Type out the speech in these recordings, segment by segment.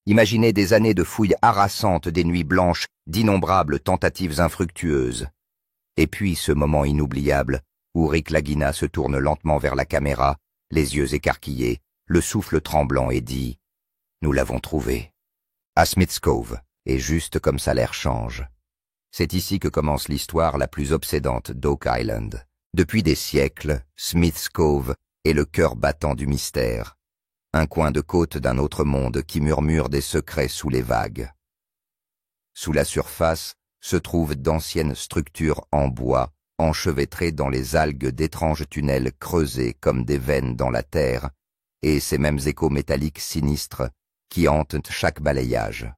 Imaginez des années de fouilles harassantes, des nuits blanches, d'innombrables tentatives infructueuses. Et puis ce moment inoubliable où Rick Lagina se tourne lentement vers la caméra, les yeux écarquillés, le souffle tremblant et dit « Nous l'avons trouvé. À Smith's Cove. » Et juste comme ça l'air change. C'est ici que commence l'histoire la plus obsédante d'Oak Island. Depuis des siècles, Smith's Cove est le cœur battant du mystère. Un coin de côte d'un autre monde qui murmure des secrets sous les vagues. Sous la surface se trouvent d'anciennes structures en bois, enchevêtrées dans les algues d'étranges tunnels creusés comme des veines dans la terre, et ces mêmes échos métalliques sinistres qui hantent chaque balayage.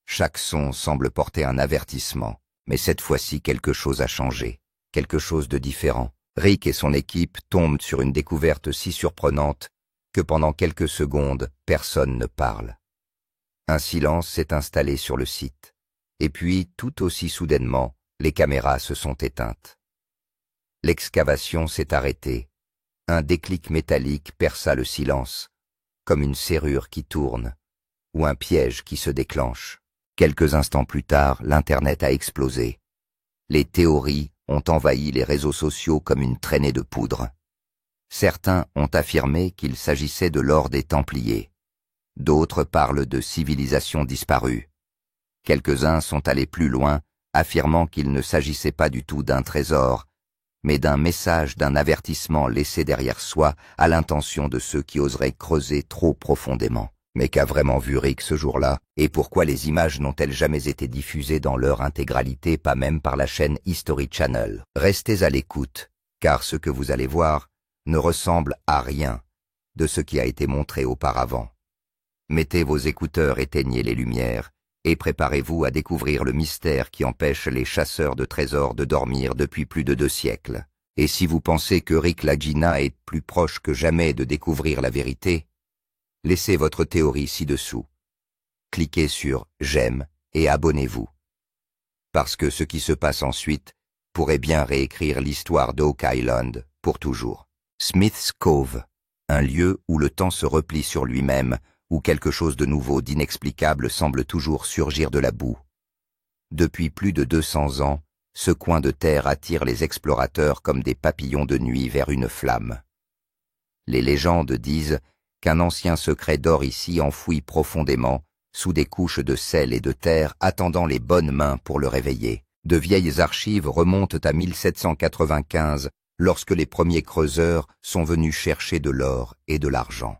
Chaque son semble porter un avertissement, mais cette fois-ci quelque chose a changé, quelque chose de différent. Rick et son équipe tombent sur une découverte si surprenante que pendant quelques secondes, personne ne parle. Un silence s'est installé sur le site, et puis, tout aussi soudainement, les caméras se sont éteintes. L'excavation s'est arrêtée. Un déclic métallique perça le silence, comme une serrure qui tourne, ou un piège qui se déclenche. Quelques instants plus tard, l'Internet a explosé. Les théories ont envahi les réseaux sociaux comme une traînée de poudre. Certains ont affirmé qu'il s'agissait de l'or des Templiers. D'autres parlent de civilisations disparues. Quelques-uns sont allés plus loin, affirmant qu'il ne s'agissait pas du tout d'un trésor, mais d'un message, d'un avertissement laissé derrière soi à l'intention de ceux qui oseraient creuser trop profondément. Mais qu'a vraiment vu Rick ce jour-là, et pourquoi les images n'ont-elles jamais été diffusées dans leur intégralité, pas même par la chaîne History Channel? Restez à l'écoute, car ce que vous allez voir ne ressemble à rien de ce qui a été montré auparavant. Mettez vos écouteurs, éteignez les lumières, et préparez-vous à découvrir le mystère qui empêche les chasseurs de trésors de dormir depuis plus de 2 siècles. Et si vous pensez que Rick Lagina est plus proche que jamais de découvrir la vérité, laissez votre théorie ci-dessous. Cliquez sur « J'aime » et abonnez-vous. Parce que ce qui se passe ensuite pourrait bien réécrire l'histoire d'Oak Island pour toujours. Smith's Cove, un lieu où le temps se replie sur lui-même, où quelque chose de nouveau, d'inexplicable semble toujours surgir de la boue. Depuis plus de 200 ans, ce coin de terre attire les explorateurs comme des papillons de nuit vers une flamme. Les légendes disent qu'un ancien secret dort ici enfoui profondément, sous des couches de sel et de terre attendant les bonnes mains pour le réveiller. De vieilles archives remontent à 1795, lorsque les premiers creuseurs sont venus chercher de l'or et de l'argent.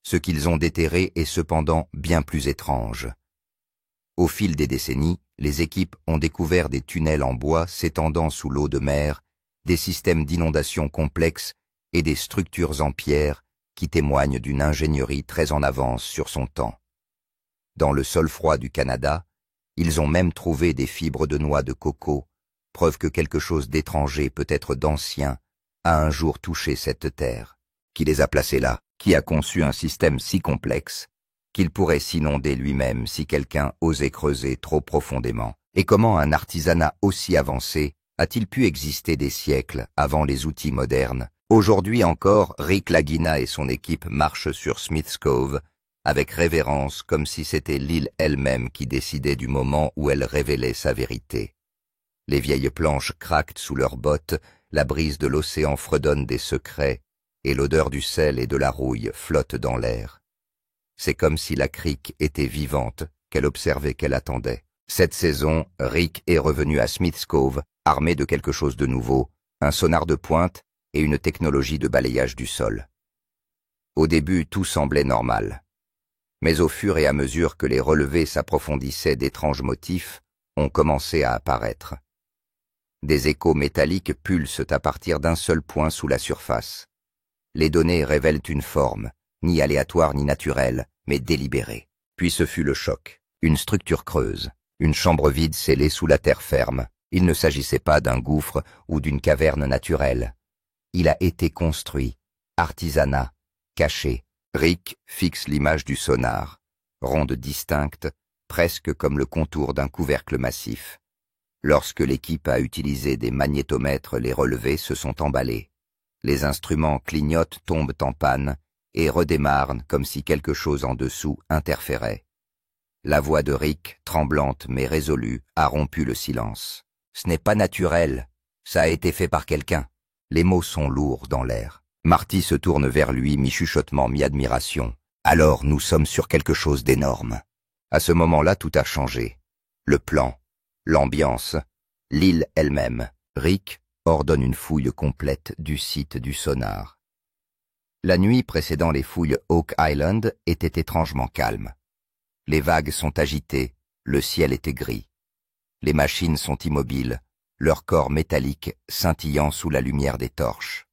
Ce qu'ils ont déterré est cependant bien plus étrange. Au fil des décennies, les équipes ont découvert des tunnels en bois s'étendant sous l'eau de mer, des systèmes d'inondation complexes et des structures en pierre qui témoignent d'une ingénierie très en avance sur son temps. Dans le sol froid du Canada, ils ont même trouvé des fibres de noix de coco, preuve que quelque chose d'étranger, peut-être d'ancien, a un jour touché cette terre. Qui les a placés là? Qui a conçu un système si complexe qu'il pourrait s'inonder lui-même si quelqu'un osait creuser trop profondément? Et comment un artisanat aussi avancé a-t-il pu exister des siècles avant les outils modernes? Aujourd'hui encore, Rick Lagina et son équipe marchent sur Smith's Cove avec révérence, comme si c'était l'île elle-même qui décidait du moment où elle révélait sa vérité. Les vieilles planches craquent sous leurs bottes, la brise de l'océan fredonne des secrets, et l'odeur du sel et de la rouille flotte dans l'air. C'est comme si la crique était vivante, qu'elle observait, qu'elle attendait. Cette saison, Rick est revenu à Smith's Cove, armé de quelque chose de nouveau, un sonar de pointe et une technologie de balayage du sol. Au début, tout semblait normal. Mais au fur et à mesure que les relevés s'approfondissaient, d'étranges motifs ont commencé à apparaître. Des échos métalliques pulsent à partir d'un seul point sous la surface. Les données révèlent une forme, ni aléatoire ni naturelle, mais délibérée. Puis ce fut le choc. Une structure creuse, une chambre vide scellée sous la terre ferme. Il ne s'agissait pas d'un gouffre ou d'une caverne naturelle. Il a été construit, artisanat, caché. Rick fixe l'image du sonar, ronde distincte, presque comme le contour d'un couvercle massif. Lorsque l'équipe a utilisé des magnétomètres, les relevés se sont emballés. Les instruments clignotent, tombent en panne, et redémarre comme si quelque chose en dessous interférait. La voix de Rick, tremblante mais résolue, a rompu le silence. « Ce n'est pas naturel. Ça a été fait par quelqu'un. » Les mots sont lourds dans l'air. Marty se tourne vers lui, mi-chuchotement, mi-admiration. « Alors, nous sommes sur quelque chose d'énorme. » À ce moment-là, tout a changé. Le plan, l'ambiance, l'île elle-même. Rick ordonne une fouille complète du site du sonar. La nuit précédant les fouilles Oak Island était étrangement calme. Les vagues sont agitées, le ciel était gris. Les machines sont immobiles, leurs corps métalliques scintillant sous la lumière des torches.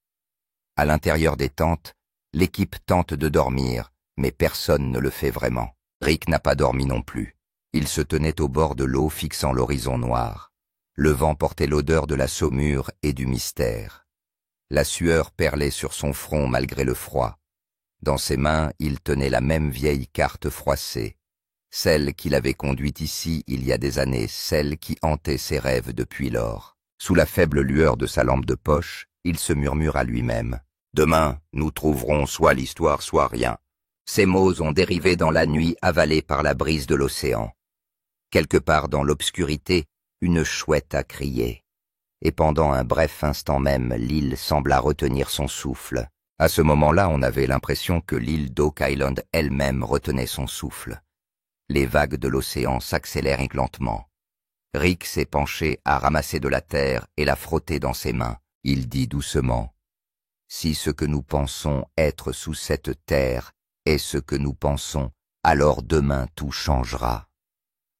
À l'intérieur des tentes, l'équipe tente de dormir, mais personne ne le fait vraiment. Rick n'a pas dormi non plus. Il se tenait au bord de l'eau fixant l'horizon noir. Le vent portait l'odeur de la saumure et du mystère. La sueur perlait sur son front malgré le froid. Dans ses mains, il tenait la même vieille carte froissée, celle qu'il avait conduite ici il y a des années, celle qui hantait ses rêves depuis lors. Sous la faible lueur de sa lampe de poche, il se murmure à lui-même. « Demain, nous trouverons soit l'histoire, soit rien. » Ces mots ont dérivé dans la nuit avalée par la brise de l'océan. Quelque part dans l'obscurité, une chouette a crié. Et pendant un bref instant même, l'île sembla retenir son souffle. À ce moment-là, on avait l'impression que l'île d'Oak Island elle-même retenait son souffle. Les vagues de l'océan s'accélèrent lentement. Rick s'est penché à ramasser de la terre et la frotter dans ses mains. Il dit doucement « Si ce que nous pensons être sous cette terre est ce que nous pensons, alors demain tout changera. »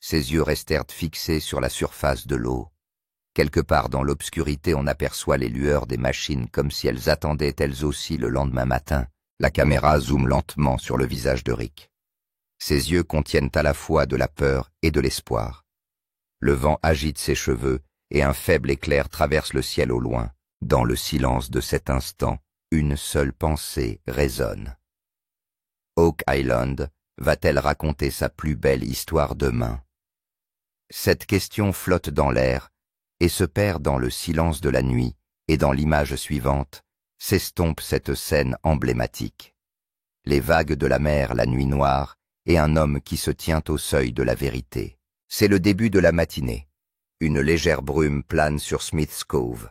Ses yeux restèrent fixés sur la surface de l'eau. Quelque part dans l'obscurité, on aperçoit les lueurs des machines comme si elles attendaient elles aussi le lendemain matin. La caméra zoome lentement sur le visage de Rick. Ses yeux contiennent à la fois de la peur et de l'espoir. Le vent agite ses cheveux et un faible éclair traverse le ciel au loin. Dans le silence de cet instant, une seule pensée résonne. Oak Island va-t-elle raconter sa plus belle histoire demain? Cette question flotte dans l'air et se perd dans le silence de la nuit, et dans l'image suivante, s'estompe cette scène emblématique. Les vagues de la mer, la nuit noire, et un homme qui se tient au seuil de la vérité. C'est le début de la matinée. Une légère brume plane sur Smith's Cove.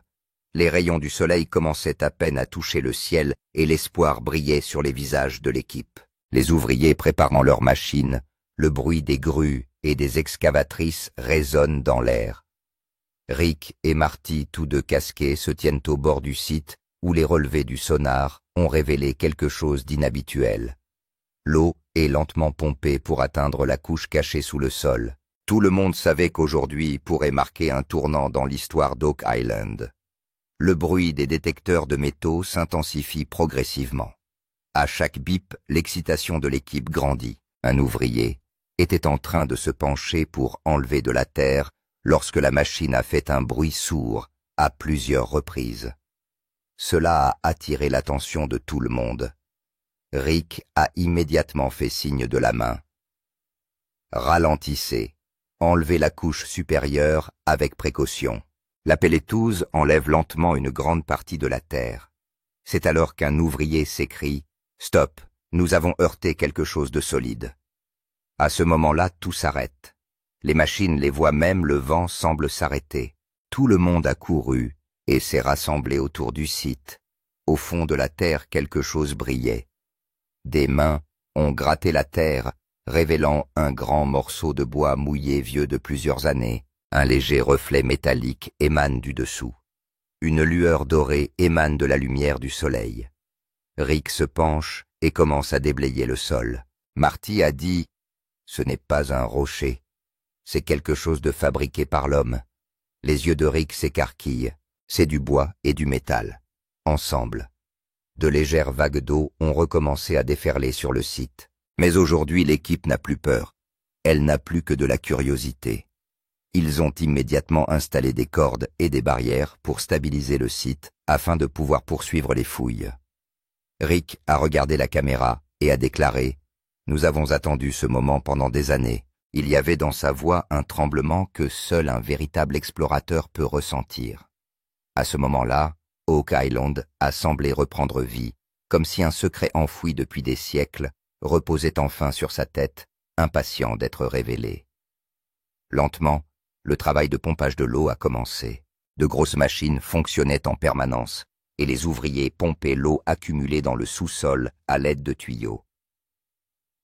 Les rayons du soleil commençaient à peine à toucher le ciel et l'espoir brillait sur les visages de l'équipe. Les ouvriers préparant leurs machines, le bruit des grues et des excavatrices résonne dans l'air. Rick et Marty, tous deux casqués, se tiennent au bord du site où les relevés du sonar ont révélé quelque chose d'inhabituel. L'eau est lentement pompée pour atteindre la couche cachée sous le sol. Tout le monde savait qu'aujourd'hui pourrait marquer un tournant dans l'histoire d'Oak Island. Le bruit des détecteurs de métaux s'intensifie progressivement. À chaque bip, l'excitation de l'équipe grandit. Un ouvrier était en train de se pencher pour enlever de la terre lorsque la machine a fait un bruit sourd à plusieurs reprises. Cela a attiré l'attention de tout le monde. Rick a immédiatement fait signe de la main. « Ralentissez, enlevez la couche supérieure avec précaution. » La pelletouze enlève lentement une grande partie de la terre. C'est alors qu'un ouvrier s'écrie « Stop, nous avons heurté quelque chose de solide. » À ce moment-là, tout s'arrête. Les machines les voient même, le vent semble s'arrêter. Tout le monde a couru et s'est rassemblé autour du site. Au fond de la terre, quelque chose brillait. Des mains ont gratté la terre, révélant un grand morceau de bois mouillé vieux de plusieurs années. Un léger reflet métallique émane du dessous. Une lueur dorée émane de la lumière du soleil. Rick se penche et commence à déblayer le sol. Marty a dit « Ce n'est pas un rocher. C'est quelque chose de fabriqué par l'homme. » Les yeux de Rick s'écarquillent. C'est du bois et du métal. Ensemble. De légères vagues d'eau ont recommencé à déferler sur le site. Mais aujourd'hui, l'équipe n'a plus peur. Elle n'a plus que de la curiosité. Ils ont immédiatement installé des cordes et des barrières pour stabiliser le site afin de pouvoir poursuivre les fouilles. Rick a regardé la caméra et a déclaré « Nous avons attendu ce moment pendant des années. » Il y avait dans sa voix un tremblement que seul un véritable explorateur peut ressentir. À ce moment-là, Oak Island a semblé reprendre vie comme si un secret enfoui depuis des siècles reposait enfin sur sa tête, impatient d'être révélé. Lentement, le travail de pompage de l'eau a commencé. De grosses machines fonctionnaient en permanence, et les ouvriers pompaient l'eau accumulée dans le sous-sol à l'aide de tuyaux.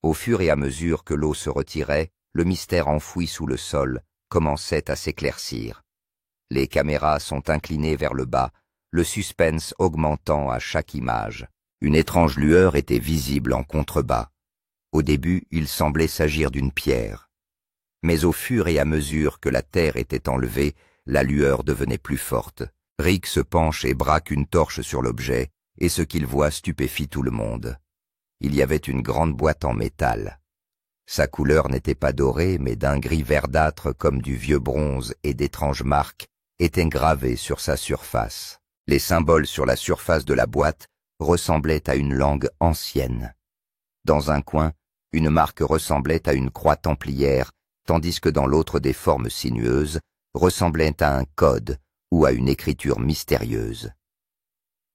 Au fur et à mesure que l'eau se retirait, le mystère enfoui sous le sol commençait à s'éclaircir. Les caméras sont inclinées vers le bas, le suspense augmentant à chaque image. Une étrange lueur était visible en contrebas. Au début, il semblait s'agir d'une pierre. Mais au fur et à mesure que la terre était enlevée, la lueur devenait plus forte. Rick se penche et braque une torche sur l'objet, et ce qu'il voit stupéfie tout le monde. Il y avait une grande boîte en métal. Sa couleur n'était pas dorée, mais d'un gris verdâtre comme du vieux bronze, et d'étranges marques étaient gravées sur sa surface. Les symboles sur la surface de la boîte ressemblaient à une langue ancienne. Dans un coin, une marque ressemblait à une croix templière, tandis que dans l'autre des formes sinueuses ressemblaient à un code ou à une écriture mystérieuse.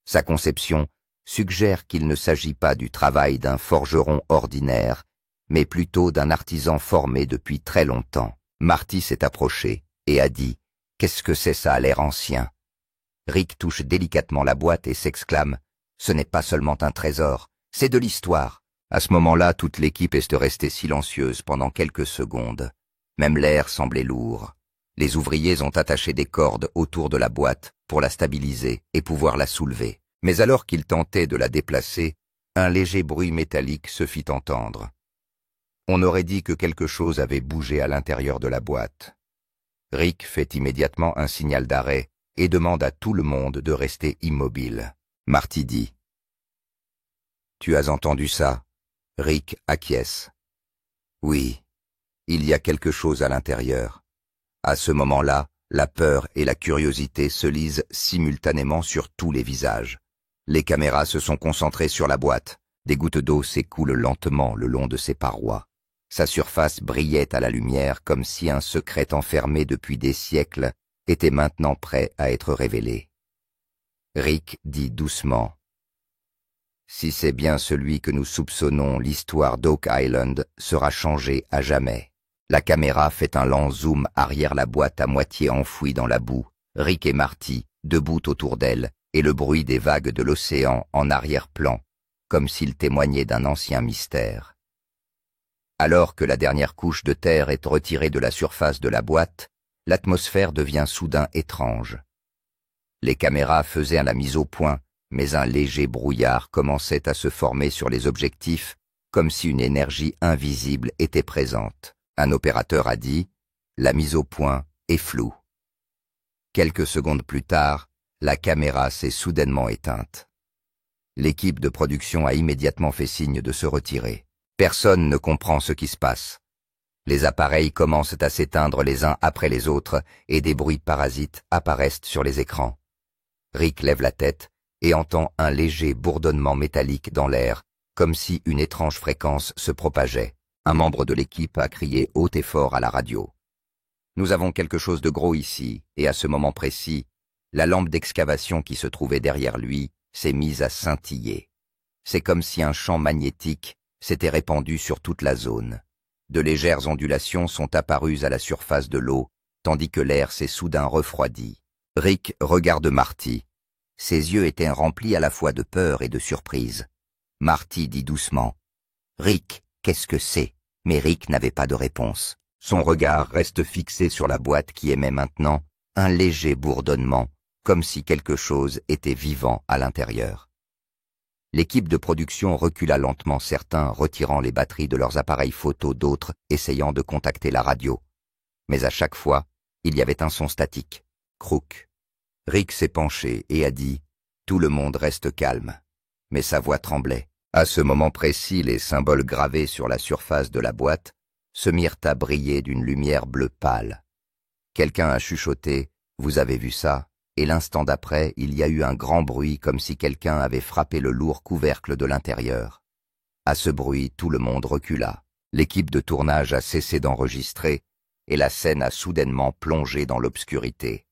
Sa conception suggère qu'il ne s'agit pas du travail d'un forgeron ordinaire, mais plutôt d'un artisan formé depuis très longtemps. Marty s'est approché et a dit « Qu'est-ce que c'est, ça a l'air ancien ?» Rick touche délicatement la boîte et s'exclame « Ce n'est pas seulement un trésor, c'est de l'histoire !» À ce moment-là, toute l'équipe est restée silencieuse pendant quelques secondes. Même l'air semblait lourd. Les ouvriers ont attaché des cordes autour de la boîte pour la stabiliser et pouvoir la soulever. Mais alors qu'ils tentaient de la déplacer, un léger bruit métallique se fit entendre. On aurait dit que quelque chose avait bougé à l'intérieur de la boîte. Rick fait immédiatement un signal d'arrêt et demande à tout le monde de rester immobile. Marty dit « Tu as entendu ça ?» Rick acquiesce. « Oui, il y a quelque chose à l'intérieur. » À ce moment-là, la peur et la curiosité se lisent simultanément sur tous les visages. Les caméras se sont concentrées sur la boîte. Des gouttes d'eau s'écoulent lentement le long de ses parois. Sa surface brillait à la lumière comme si un secret enfermé depuis des siècles était maintenant prêt à être révélé. Rick dit doucement « Si c'est bien celui que nous soupçonnons, l'histoire d'Oak Island sera changée à jamais. » La caméra fait un lent zoom arrière la boîte à moitié enfouie dans la boue, Rick et Marty, debout autour d'elle, et le bruit des vagues de l'océan en arrière-plan, comme s'il témoignait d'un ancien mystère. Alors que la dernière couche de terre est retirée de la surface de la boîte, l'atmosphère devient soudain étrange. Les caméras faisaient la mise au point, mais un léger brouillard commençait à se former sur les objectifs, comme si une énergie invisible était présente. Un opérateur a dit « La mise au point est floue ». Quelques secondes plus tard, la caméra s'est soudainement éteinte. L'équipe de production a immédiatement fait signe de se retirer. Personne ne comprend ce qui se passe. Les appareils commencent à s'éteindre les uns après les autres et des bruits parasites apparaissent sur les écrans. Rick lève la tête et entend un léger bourdonnement métallique dans l'air, comme si une étrange fréquence se propageait. Un membre de l'équipe a crié haut et fort à la radio. « Nous avons quelque chose de gros ici, et à ce moment précis, la lampe d'excavation qui se trouvait derrière lui s'est mise à scintiller. C'est comme si un champ magnétique s'était répandu sur toute la zone. De légères ondulations sont apparues à la surface de l'eau, tandis que l'air s'est soudain refroidi. Rick regarde Marty. Ses yeux étaient remplis à la fois de peur et de surprise. Marty dit doucement « Rick, qu'est-ce que c'est ?» Mais Rick n'avait pas de réponse. Son regard reste fixé sur la boîte qui émet maintenant un léger bourdonnement, comme si quelque chose était vivant à l'intérieur. L'équipe de production recula lentement, certains retirant les batteries de leurs appareils photo, d'autres essayant de contacter la radio. Mais à chaque fois, il y avait un son statique. Crouk. Rick s'est penché et a dit « Tout le monde reste calme ». Mais sa voix tremblait. À ce moment précis, les symboles gravés sur la surface de la boîte se mirent à briller d'une lumière bleue pâle. Quelqu'un a chuchoté « Vous avez vu ça ?» et l'instant d'après, il y a eu un grand bruit comme si quelqu'un avait frappé le lourd couvercle de l'intérieur. À ce bruit, tout le monde recula. L'équipe de tournage a cessé d'enregistrer et la scène a soudainement plongé dans l'obscurité.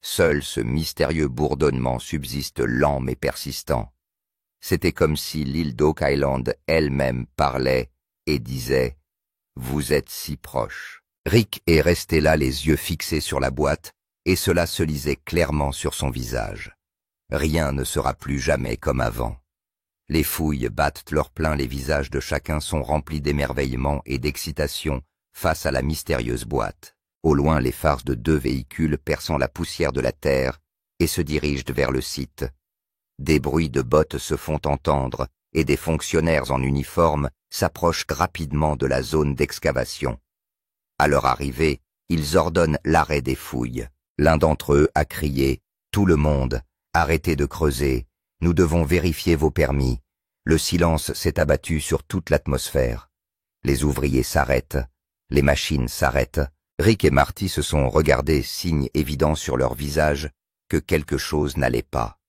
Seul ce mystérieux bourdonnement subsiste lent mais persistant. C'était comme si l'île d'Oak Island elle-même parlait et disait « Vous êtes si proche ». Rick est resté là les yeux fixés sur la boîte, et cela se lisait clairement sur son visage. Rien ne sera plus jamais comme avant. Les fouilles battent leur plein, les visages de chacun sont remplis d'émerveillement et d'excitation face à la mystérieuse boîte. Au loin, les phares de 2 véhicules perçant la poussière de la terre et se dirigent vers le site. Des bruits de bottes se font entendre et des fonctionnaires en uniforme s'approchent rapidement de la zone d'excavation. À leur arrivée, ils ordonnent l'arrêt des fouilles. L'un d'entre eux a crié « Tout le monde, arrêtez de creuser, nous devons vérifier vos permis ». Le silence s'est abattu sur toute l'atmosphère. Les ouvriers s'arrêtent, les machines s'arrêtent. Rick et Marty se sont regardés, signe évident sur leur visage que quelque chose n'allait pas.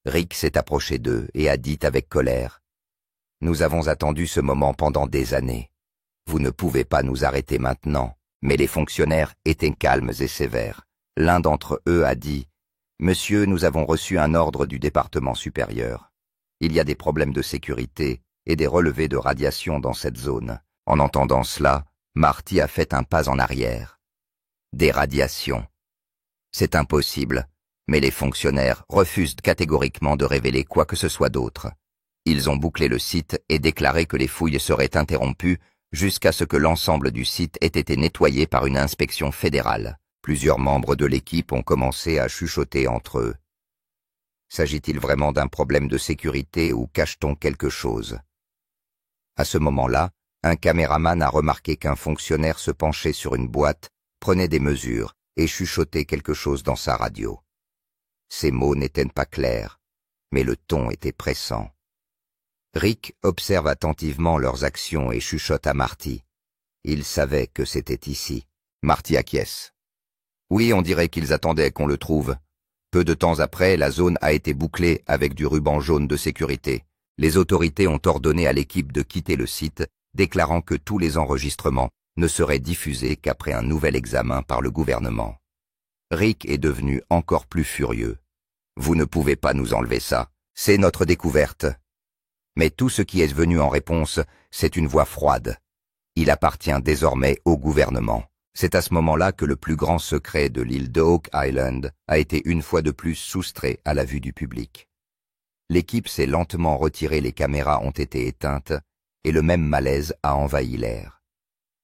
Rick s'est approché d'eux et a dit avec colère « Nous avons attendu ce moment pendant des années. Vous ne pouvez pas nous arrêter maintenant. » Mais les fonctionnaires étaient calmes et sévères. L'un d'entre eux a dit « Monsieur, nous avons reçu un ordre du département supérieur. Il y a des problèmes de sécurité et des relevés de radiation dans cette zone. » En entendant cela, Marty a fait un pas en arrière. Des radiations. C'est impossible, mais les fonctionnaires refusent catégoriquement de révéler quoi que ce soit d'autre. Ils ont bouclé le site et déclaré que les fouilles seraient interrompues jusqu'à ce que l'ensemble du site ait été nettoyé par une inspection fédérale. Plusieurs membres de l'équipe ont commencé à chuchoter entre eux. S'agit-il vraiment d'un problème de sécurité ou cache-t-on quelque chose? À ce moment-là, un caméraman a remarqué qu'un fonctionnaire se penchait sur une boîte, prenait des mesures et chuchotait quelque chose dans sa radio. Ces mots n'étaient pas clairs, mais le ton était pressant. Rick observe attentivement leurs actions et chuchote à Marty. Il savait que c'était ici. Marty acquiesce. Oui, on dirait qu'ils attendaient qu'on le trouve. Peu de temps après, la zone a été bouclée avec du ruban jaune de sécurité. Les autorités ont ordonné à l'équipe de quitter le site, déclarant que tous les enregistrements ne seraient diffusés qu'après un nouvel examen par le gouvernement. Rick est devenu encore plus furieux. Vous ne pouvez pas nous enlever ça. C'est notre découverte. Mais tout ce qui est venu en réponse, c'est une voix froide. Il appartient désormais au gouvernement. C'est à ce moment-là que le plus grand secret de l'île de Oak Island a été une fois de plus soustrait à la vue du public. L'équipe s'est lentement retirée, les caméras ont été éteintes et le même malaise a envahi l'air.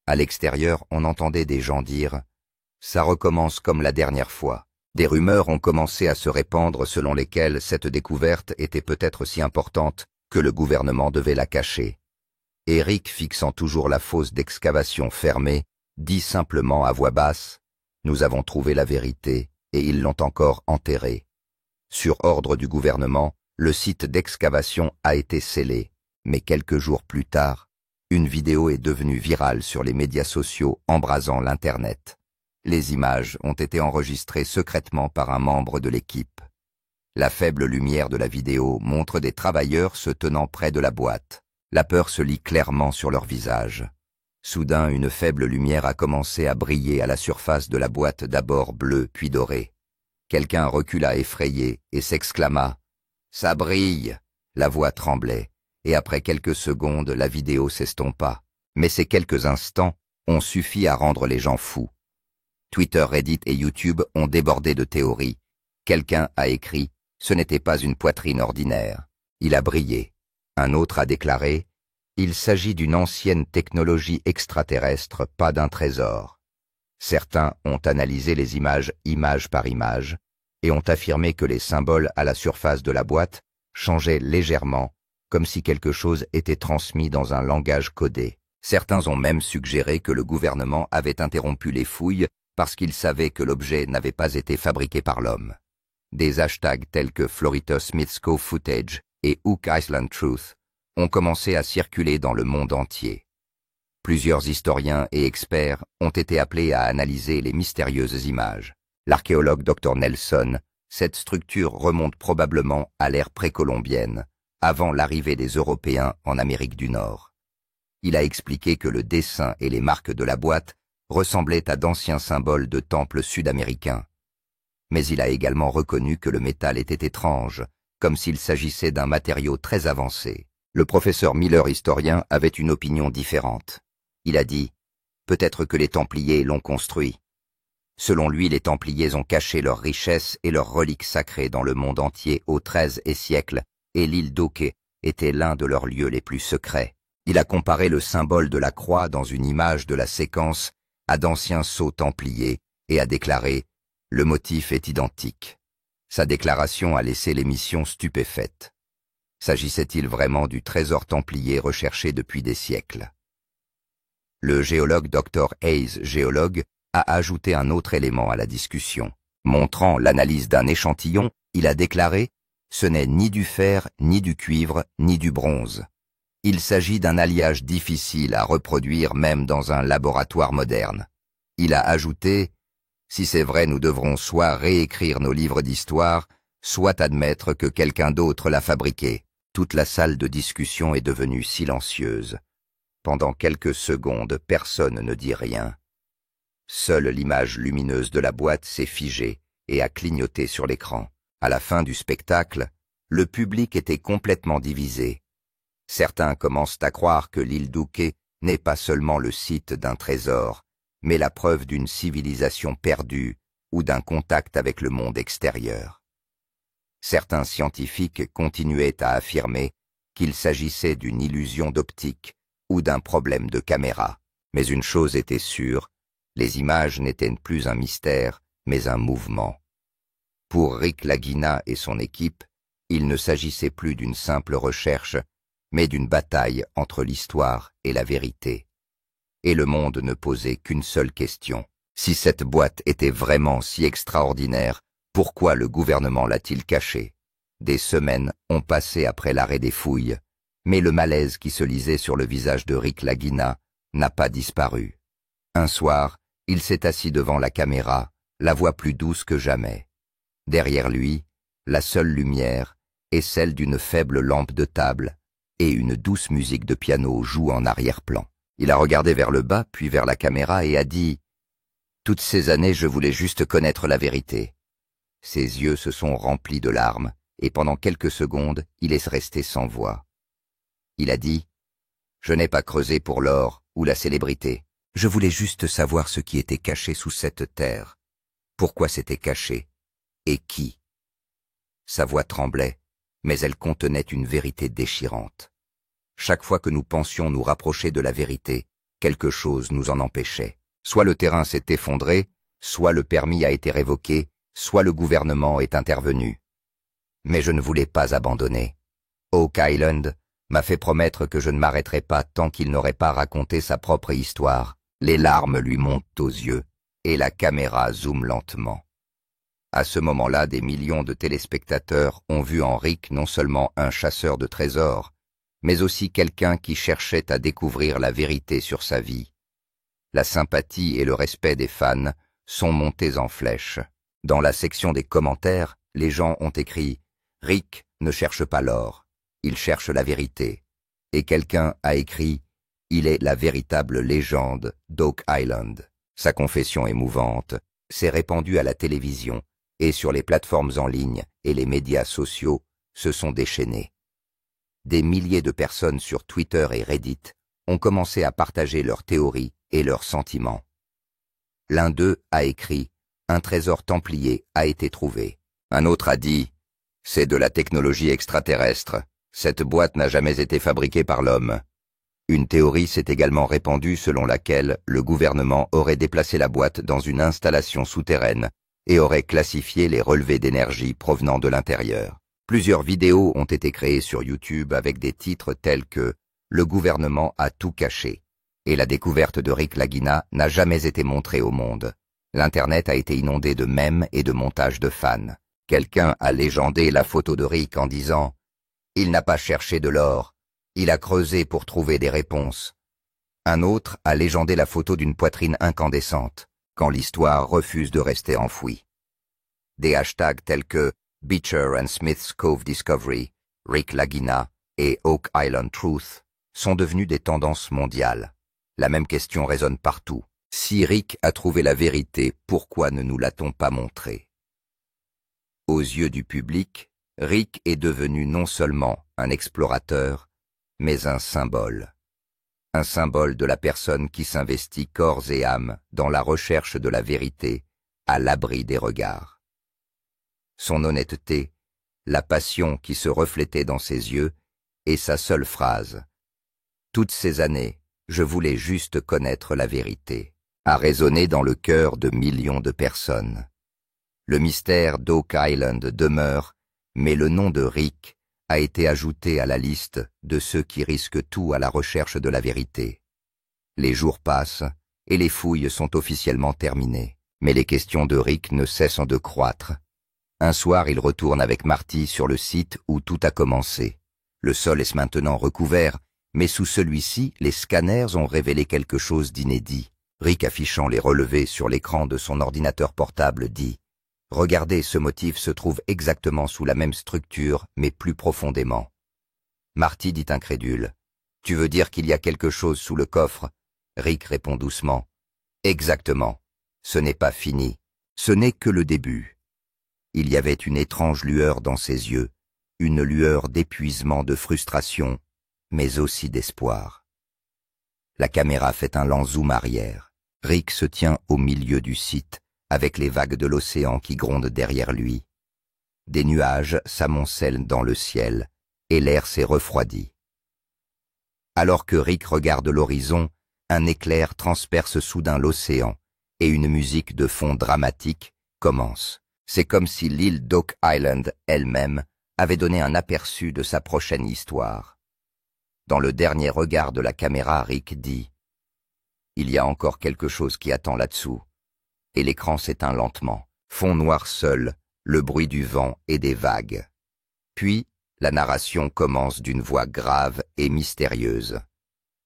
À l'extérieur, on entendait des gens dire « Ça recommence comme la dernière fois ». Des rumeurs ont commencé à se répandre selon lesquelles cette découverte était peut-être si importante que le gouvernement devait la cacher. Eric, fixant toujours la fosse d'excavation fermée, dit simplement à voix basse « Nous avons trouvé la vérité et ils l'ont encore enterrée ». Sur ordre du gouvernement, le site d'excavation a été scellé, mais quelques jours plus tard, une vidéo est devenue virale sur les médias sociaux embrasant l'Internet. Les images ont été enregistrées secrètement par un membre de l'équipe. La faible lumière de la vidéo montre des travailleurs se tenant près de la boîte. La peur se lit clairement sur leur visage. Soudain, une faible lumière a commencé à briller à la surface de la boîte, d'abord bleue puis dorée. Quelqu'un recula effrayé et s'exclama « Ça brille !» La voix tremblait, et après quelques secondes, la vidéo s'estompa. Mais ces quelques instants ont suffi à rendre les gens fous. Twitter, Reddit et YouTube ont débordé de théories. Quelqu'un a écrit « Ce n'était pas une poitrine ordinaire. Il a brillé ». Un autre a déclaré « Il s'agit d'une ancienne technologie extraterrestre, pas d'un trésor ». Certains ont analysé les images image par image et ont affirmé que les symboles à la surface de la boîte changeaient légèrement, comme si quelque chose était transmis dans un langage codé. Certains ont même suggéré que le gouvernement avait interrompu les fouilles parce qu'il savait que l'objet n'avait pas été fabriqué par l'homme. Des hashtags tels que Florida Smith's Cove Footage et Oak Island Truth ont commencé à circuler dans le monde entier. Plusieurs historiens et experts ont été appelés à analyser les mystérieuses images. L'archéologue Dr Nelson, cette structure remonte probablement à l'ère précolombienne, avant l'arrivée des Européens en Amérique du Nord. Il a expliqué que le dessin et les marques de la boîte ressemblaient à d'anciens symboles de temples sud-américains. Mais il a également reconnu que le métal était étrange comme s'il s'agissait d'un matériau très avancé. Le professeur Miller, historien, avait une opinion différente. Il a dit « Peut-être que les Templiers l'ont construit ». Selon lui, les Templiers ont caché leurs richesses et leurs reliques sacrées dans le monde entier au XIIIe siècle, et l'île d'Oké était l'un de leurs lieux les plus secrets. Il a comparé le symbole de la croix dans une image de la séquence à d'anciens sceaux templiers et a déclaré « Le motif est identique ». Sa déclaration a laissé l'émission stupéfaite. S'agissait-il vraiment du trésor templier recherché depuis des siècles? Le géologue Dr. Hayes, géologue, a ajouté un autre élément à la discussion. Montrant l'analyse d'un échantillon, il a déclaré « Ce n'est ni du fer, ni du cuivre, ni du bronze. Il s'agit d'un alliage difficile à reproduire même dans un laboratoire moderne. » Il a ajouté « Si c'est vrai, nous devrons soit réécrire nos livres d'histoire, soit admettre que quelqu'un d'autre l'a fabriqué. » Toute la salle de discussion est devenue silencieuse. Pendant quelques secondes, personne ne dit rien. Seule l'image lumineuse de la boîte s'est figée et a clignoté sur l'écran. À la fin du spectacle, le public était complètement divisé. Certains commencent à croire que l'île d'Uke n'est pas seulement le site d'un trésor, mais la preuve d'une civilisation perdue ou d'un contact avec le monde extérieur. Certains scientifiques continuaient à affirmer qu'il s'agissait d'une illusion d'optique ou d'un problème de caméra. Mais une chose était sûre, les images n'étaient plus un mystère, mais un mouvement. Pour Rick Lagina et son équipe, il ne s'agissait plus d'une simple recherche, mais d'une bataille entre l'histoire et la vérité. Et le monde ne posait qu'une seule question. Si cette boîte était vraiment si extraordinaire, pourquoi le gouvernement l'a-t-il cachée? Des semaines ont passé après l'arrêt des fouilles, mais le malaise qui se lisait sur le visage de Rick Lagina n'a pas disparu. Un soir, il s'est assis devant la caméra, la voix plus douce que jamais. Derrière lui, la seule lumière est celle d'une faible lampe de table et une douce musique de piano joue en arrière-plan. Il a regardé vers le bas, puis vers la caméra et a dit « Toutes ces années, je voulais juste connaître la vérité. » Ses yeux se sont remplis de larmes et pendant quelques secondes, il est resté sans voix. Il a dit « Je n'ai pas creusé pour l'or ou la célébrité. Je voulais juste savoir ce qui était caché sous cette terre. Pourquoi c'était caché? Et qui? » Sa voix tremblait, mais elle contenait une vérité déchirante. Chaque fois que nous pensions nous rapprocher de la vérité, quelque chose nous en empêchait. Soit le terrain s'est effondré, soit le permis a été révoqué, soit le gouvernement est intervenu. Mais je ne voulais pas abandonner. Oak Island m'a fait promettre que je ne m'arrêterais pas tant qu'il n'aurait pas raconté sa propre histoire. Les larmes lui montent aux yeux et la caméra zoome lentement. À ce moment-là, des millions de téléspectateurs ont vu en Rick non seulement un chasseur de trésors, mais aussi quelqu'un qui cherchait à découvrir la vérité sur sa vie. La sympathie et le respect des fans sont montés en flèche. Dans la section des commentaires, les gens ont écrit « Rick ne cherche pas l'or, il cherche la vérité ». Et quelqu'un a écrit « Il est la véritable légende d'Oak Island ». Sa confession émouvante s'est répandue à la télévision et sur les plateformes en ligne et les médias sociaux se sont déchaînés. Des milliers de personnes sur Twitter et Reddit ont commencé à partager leurs théories et leurs sentiments. L'un d'eux a écrit « Un trésor templier a été trouvé ». Un autre a dit « C'est de la technologie extraterrestre. Cette boîte n'a jamais été fabriquée par l'homme ». Une théorie s'est également répandue selon laquelle le gouvernement aurait déplacé la boîte dans une installation souterraine et aurait classifié les relevés d'énergie provenant de l'intérieur. Plusieurs vidéos ont été créées sur YouTube avec des titres tels que « Le gouvernement a tout caché » et la découverte de Rick Lagina n'a jamais été montrée au monde. L'Internet a été inondé de mèmes et de montages de fans. Quelqu'un a légendé la photo de Rick en disant « Il n'a pas cherché de l'or, il a creusé pour trouver des réponses ». Un autre a légendé la photo d'une poitrine incandescente, quand l'histoire refuse de rester enfouie. Des hashtags tels que Beecher and Smith's Cove Discovery, Rick Lagina et Oak Island Truth sont devenus des tendances mondiales. La même question résonne partout. Si Rick a trouvé la vérité, pourquoi ne nous l'a-t-on pas montrée? Aux yeux du public, Rick est devenu non seulement un explorateur, mais un symbole. Un symbole de la personne qui s'investit corps et âme dans la recherche de la vérité, à l'abri des regards. Son honnêteté, la passion qui se reflétait dans ses yeux, et sa seule phrase « Toutes ces années, je voulais juste connaître la vérité » a résonné dans le cœur de millions de personnes. Le mystère d'Oak Island demeure, mais le nom de Rick a été ajouté à la liste de ceux qui risquent tout à la recherche de la vérité. Les jours passent et les fouilles sont officiellement terminées, mais les questions de Rick ne cessent de croître. Un soir, il retourne avec Marty sur le site où tout a commencé. Le sol est maintenant recouvert, mais sous celui-ci, les scanners ont révélé quelque chose d'inédit. Rick, affichant les relevés sur l'écran de son ordinateur portable, dit « Regardez, ce motif se trouve exactement sous la même structure, mais plus profondément. » Marty dit incrédule. « Tu veux dire qu'il y a quelque chose sous le coffre ?» Rick répond doucement. « Exactement. Ce n'est pas fini. Ce n'est que le début. » Il y avait une étrange lueur dans ses yeux, une lueur d'épuisement, de frustration, mais aussi d'espoir. La caméra fait un lent zoom arrière. Rick se tient au milieu du site, avec les vagues de l'océan qui grondent derrière lui. Des nuages s'amoncellent dans le ciel, et l'air s'est refroidi. Alors que Rick regarde l'horizon, un éclair transperce soudain l'océan, et une musique de fond dramatique commence. C'est comme si l'île d'Oak Island elle-même avait donné un aperçu de sa prochaine histoire. Dans le dernier regard de la caméra, Rick dit « Il y a encore quelque chose qui attend là-dessous. » Et l'écran s'éteint lentement. Fond noir seul, le bruit du vent et des vagues. Puis, la narration commence d'une voix grave et mystérieuse.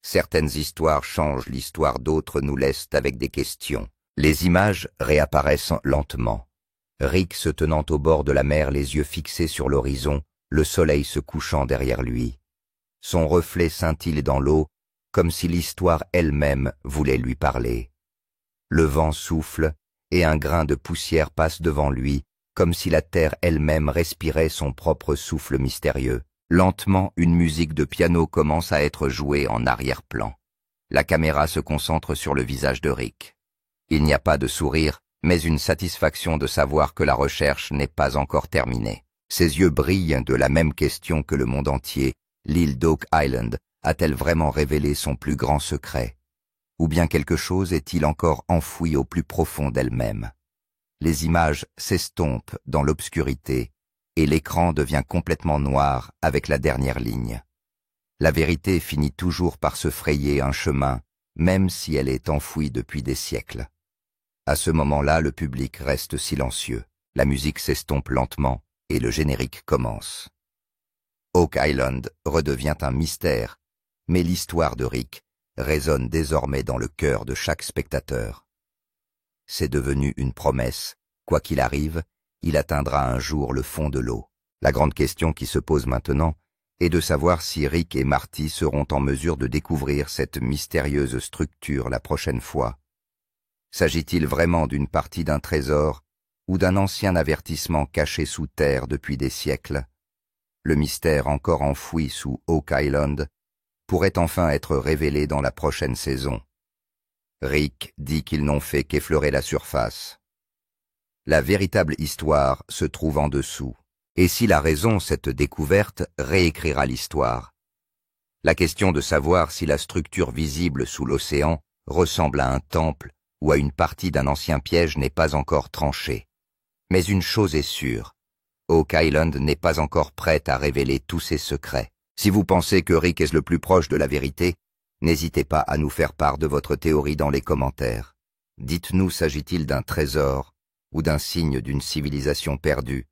Certaines histoires changent l'histoire, d'autres nous laissent avec des questions. Les images réapparaissent lentement. Rick se tenant au bord de la mer, les yeux fixés sur l'horizon, le soleil se couchant derrière lui. Son reflet scintille dans l'eau, comme si l'histoire elle-même voulait lui parler. Le vent souffle, et un grain de poussière passe devant lui, comme si la terre elle-même respirait son propre souffle mystérieux. Lentement, une musique de piano commence à être jouée en arrière-plan. La caméra se concentre sur le visage de Rick. Il n'y a pas de sourire, mais une satisfaction de savoir que la recherche n'est pas encore terminée. Ses yeux brillent de la même question que le monde entier. L'île d'Oak Island a-t-elle vraiment révélé son plus grand secret? Ou bien quelque chose est-il encore enfoui au plus profond d'elle-même? Les images s'estompent dans l'obscurité et l'écran devient complètement noir avec la dernière ligne. La vérité finit toujours par se frayer un chemin, même si elle est enfouie depuis des siècles. À ce moment-là, le public reste silencieux. La musique s'estompe lentement et le générique commence. Oak Island redevient un mystère, mais l'histoire de Rick résonne désormais dans le cœur de chaque spectateur. C'est devenu une promesse. Quoi qu'il arrive, il atteindra un jour le fond de l'eau. La grande question qui se pose maintenant est de savoir si Rick et Marty seront en mesure de découvrir cette mystérieuse structure la prochaine fois. S'agit-il vraiment d'une partie d'un trésor ou d'un ancien avertissement caché sous terre depuis des siècles? Le mystère encore enfoui sous Oak Island pourrait enfin être révélé dans la prochaine saison. Rick dit qu'ils n'ont fait qu'effleurer la surface. La véritable histoire se trouve en dessous. Et s'il a raison, cette découverte réécrira l'histoire. La question de savoir si la structure visible sous l'océan ressemble à un temple ou à une partie d'un ancien piège n'est pas encore tranchée. Mais une chose est sûre, Oak Island n'est pas encore prête à révéler tous ses secrets. Si vous pensez que Rick est le plus proche de la vérité, n'hésitez pas à nous faire part de votre théorie dans les commentaires. Dites-nous, s'agit-il d'un trésor ou d'un signe d'une civilisation perdue?